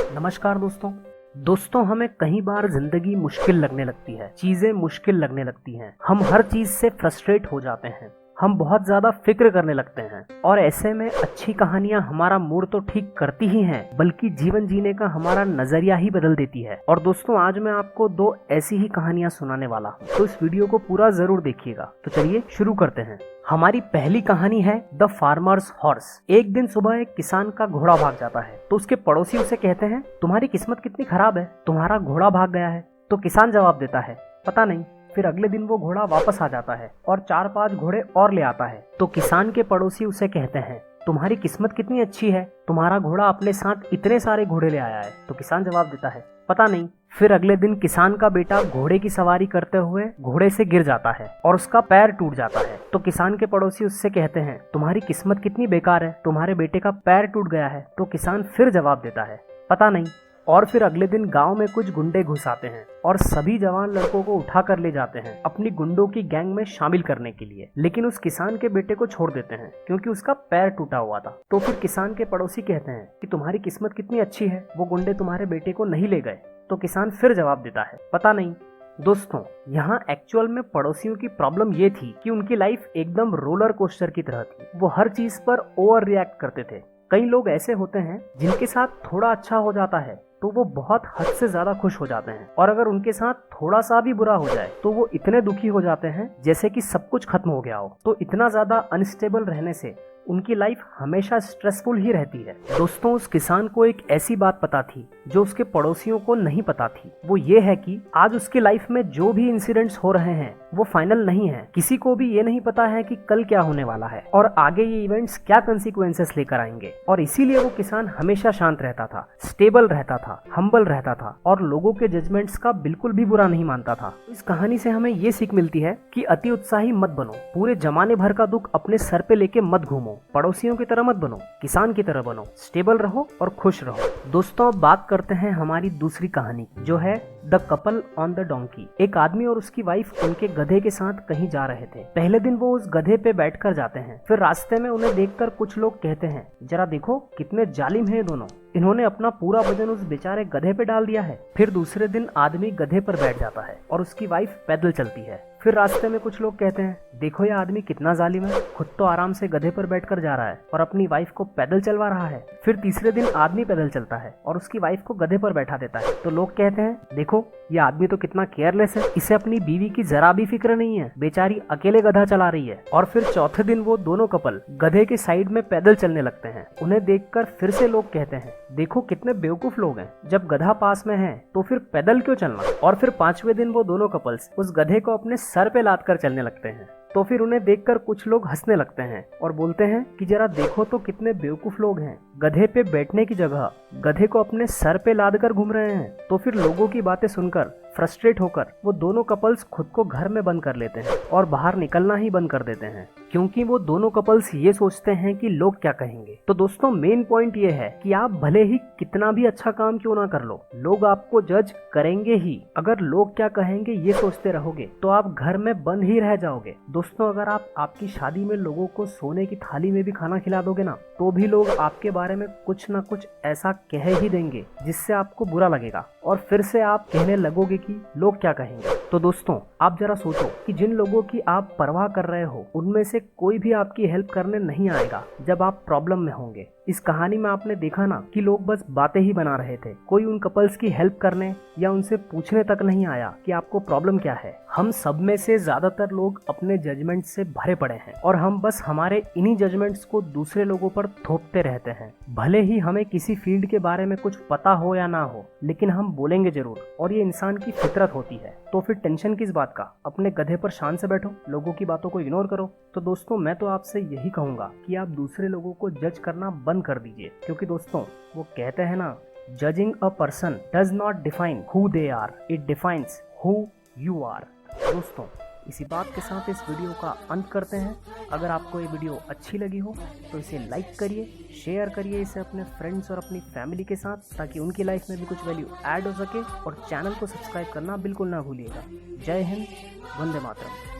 नमस्कार दोस्तों हमें कई बार जिंदगी मुश्किल लगने लगती है, चीजें मुश्किल लगने लगती हैं, हम हर चीज से फ्रस्ट्रेट हो जाते हैं, हम बहुत ज्यादा फिक्र करने लगते हैं और ऐसे में अच्छी कहानियां हमारा मूड तो ठीक करती ही हैं, बल्कि जीवन जीने का हमारा नजरिया ही बदल देती है। और दोस्तों आज मैं आपको 2 ऐसी ही कहानियां सुनाने वाला हूं, तो इस वीडियो को पूरा जरूर देखिएगा। तो चलिए शुरू करते हैं। हमारी पहली कहानी है द फार्मर्स हॉर्स। एक दिन सुबह एक किसान का घोड़ा भाग जाता है, तो उसके पड़ोसी उसे कहते हैं, तुम्हारी किस्मत कितनी खराब है, तुम्हारा घोड़ा भाग गया है। तो किसान जवाब देता है, पता नहीं। फिर अगले दिन वो घोड़ा वापस आ जाता है और 4-5 घोड़े और ले आता है। तो किसान के पड़ोसी उसे कहते हैं, तुम्हारी किस्मत कितनी अच्छी है, तुम्हारा घोड़ा अपने साथ इतने सारे घोड़े ले आया है। तो किसान जवाब देता है, पता नहीं। फिर अगले दिन किसान का बेटा घोड़े की सवारी करते हुए घोड़े से गिर जाता है और उसका पैर टूट जाता है। तो किसान के पड़ोसी उससे कहते हैं, तुम्हारी किस्मत कितनी बेकार है, तुम्हारे बेटे का पैर टूट गया है। तो किसान फिर जवाब देता है, पता नहीं। और फिर अगले दिन गांव में कुछ गुंडे घुस आते हैं और सभी जवान लड़कों को उठा कर ले जाते हैं अपनी गुंडों की गैंग में शामिल करने के लिए, लेकिन उस किसान के बेटे को छोड़ देते हैं क्योंकि उसका पैर टूटा हुआ था। तो फिर किसान के पड़ोसी कहते हैं कि तुम्हारी किस्मत कितनी अच्छी है, वो गुंडे तुम्हारे बेटे को नहीं ले गए। तो किसान फिर जवाब देता है, पता नहीं। दोस्तों यहाँ एक्चुअल में पड़ोसियों की प्रॉब्लम ये थी कि उनकी लाइफ एकदम रोलर कोस्टर की तरह थी। वो हर चीज पर ओवर रिएक्ट करते थे। कई लोग ऐसे होते हैं जिनके साथ थोड़ा अच्छा हो जाता है तो वो बहुत हद से ज्यादा खुश हो जाते हैं, और अगर उनके साथ थोड़ा सा भी बुरा हो जाए तो वो इतने दुखी हो जाते हैं जैसे कि सब कुछ खत्म हो गया हो। तो इतना ज्यादा अनस्टेबल रहने से उनकी लाइफ हमेशा स्ट्रेसफुल ही रहती है। दोस्तों उस किसान को एक ऐसी बात पता थी जो उसके पड़ोसियों को नहीं पता थी। वो ये है कि आज उसकी लाइफ में जो भी इंसिडेंट्स हो रहे हैं वो फाइनल नहीं है। किसी को भी ये नहीं पता है कि कल क्या होने वाला है और आगे ये इवेंट्स क्या कंसिक्वेंसेस लेकर आएंगे। और इसीलिए वो किसान हमेशा शांत रहता था, स्टेबल रहता था, हम्बल रहता था और लोगों के जजमेंट्स का बिल्कुल भी बुरा नहीं मानता था। इस कहानी से हमें ये सीख मिलती है कि अति उत्साही मत बनो, पूरे जमाने भर का दुख अपने सर पे लेके मत घूमो, पड़ोसियों की तरह मत बनो, किसान की तरह बनो, स्टेबल रहो और खुश रहो। दोस्तों अब बात करते हैं हमारी दूसरी कहानी जो है the couple on the donkey. एक आदमी और उसकी वाइफ उनके गधे के साथ कहीं जा रहे थे। पहले दिन वो उस गधे पे बैठकर जाते हैं। फिर रास्ते में उन्हें देखकर कुछ लोग कहते हैं, जरा देखो कितने जालिम हैं दोनों, इन्होंने अपना पूरा वजन उस बेचारे गधे पे डाल दिया है। फिर दूसरे दिन आदमी गधे पर बैठ जाता है और उसकी वाइफ पैदल चलती है। फिर रास्ते में कुछ लोग कहते हैं, देखो ये आदमी कितना जालिम है, खुद तो आराम से गधे पर बैठकर जा रहा है और अपनी वाइफ को पैदल चलवा रहा है। फिर तीसरे दिन आदमी पैदल चलता है और उसकी वाइफ को गधे पर बैठा देता है। तो लोग कहते हैं, देखो ये आदमी तो कितना केयरलेस है, इसे अपनी बीवी की जरा भी फिक्र नहीं है, बेचारी अकेले गधा चला रही है। और फिर चौथे दिन वो दोनों कपल गधे के साइड में पैदल चलने लगते हैं। उन्हें देखकर फिर से लोग कहते हैं, देखो कितने बेवकूफ लोग हैं, जब गधा पास में है तो फिर पैदल क्यों चलना। और फिर 5वें दिन वो दोनों कपल्स उस गधे को अपने सर पे लाद कर चलने लगते हैं। तो फिर उन्हें देखकर कुछ लोग हंसने लगते हैं और बोलते हैं कि जरा देखो तो कितने बेवकूफ लोग हैं, गधे पे बैठने की जगह गधे को अपने सर पे लाद कर घूम रहे हैं। तो फिर लोगों की बातें सुनकर फ्रस्ट्रेट होकर वो दोनों कपल्स खुद को घर में बंद कर लेते हैं और बाहर निकलना ही बंद कर देते हैं, क्योंकि वो दोनों कपल्स ये सोचते हैं कि लोग क्या कहेंगे। तो दोस्तों मेन पॉइंट ये है कि आप भले ही कितना भी अच्छा काम क्यों ना कर लो, लोग आपको जज करेंगे ही। अगर लोग क्या कहेंगे ये सोचते रहोगे तो आप घर में बंद ही रह जाओगे। दोस्तों अगर आप आपकी शादी में लोगों को सोने की थाली में भी खाना खिला दोगे ना, तो भी लोग आपके बारे में कुछ ना कुछ ऐसा कह ही देंगे जिससे आपको बुरा लगेगा और फिर से आप कहने लगोगे कि लोग क्या कहेंगे। तो दोस्तों आप जरा सोचो कि जिन लोगों की आप परवाह कर रहे हो उनमें से कोई भी आपकी हेल्प करने नहीं आएगा जब आप प्रॉब्लम में होंगे। इस कहानी में आपने देखा ना कि लोग बस बातें ही बना रहे थे, कोई उन कपल्स की हेल्प करने या उनसे पूछने तक नहीं आया कि आपको प्रॉब्लम क्या है। हम सब में से ज्यादातर लोग अपने जजमेंट से भरे पड़े हैं और हम बस हमारे इन्हीं जजमेंट्स को दूसरे लोगों पर थोपते रहते हैं। भले ही हमें किसी फील्ड के बारे में कुछ पता हो या ना हो, लेकिन हम बोलेंगे जरूर और ये इंसान की फितरत होती है। तो फिर टेंशन किस बात का, अपने गधे पर शान से बैठो, लोगों की बातों को इग्नोर करो। तो दोस्तों मैं तो आपसे यही कहूंगा कि आप दूसरे लोगों को जज करना बंद कर दीजिए, क्योंकि दोस्तों वो कहते हैं ना, judging a person does not define who they are, it defines who you are. दोस्तों इसी बात के साथ इस वीडियो का अंत करते हैं। अगर आपको ये वीडियो अच्छी लगी हो तो इसे लाइक करिए, शेयर करिए इसे अपने फ्रेंड्स और अपनी फैमिली के साथ, ताकि उनकी लाइफ में भी कुछ वैल्यू ऐड हो सके। और चैनल को सब्सक्राइब करना बिल्कुल ना भूलिएगा। जय हिंद, वंदे मातरम।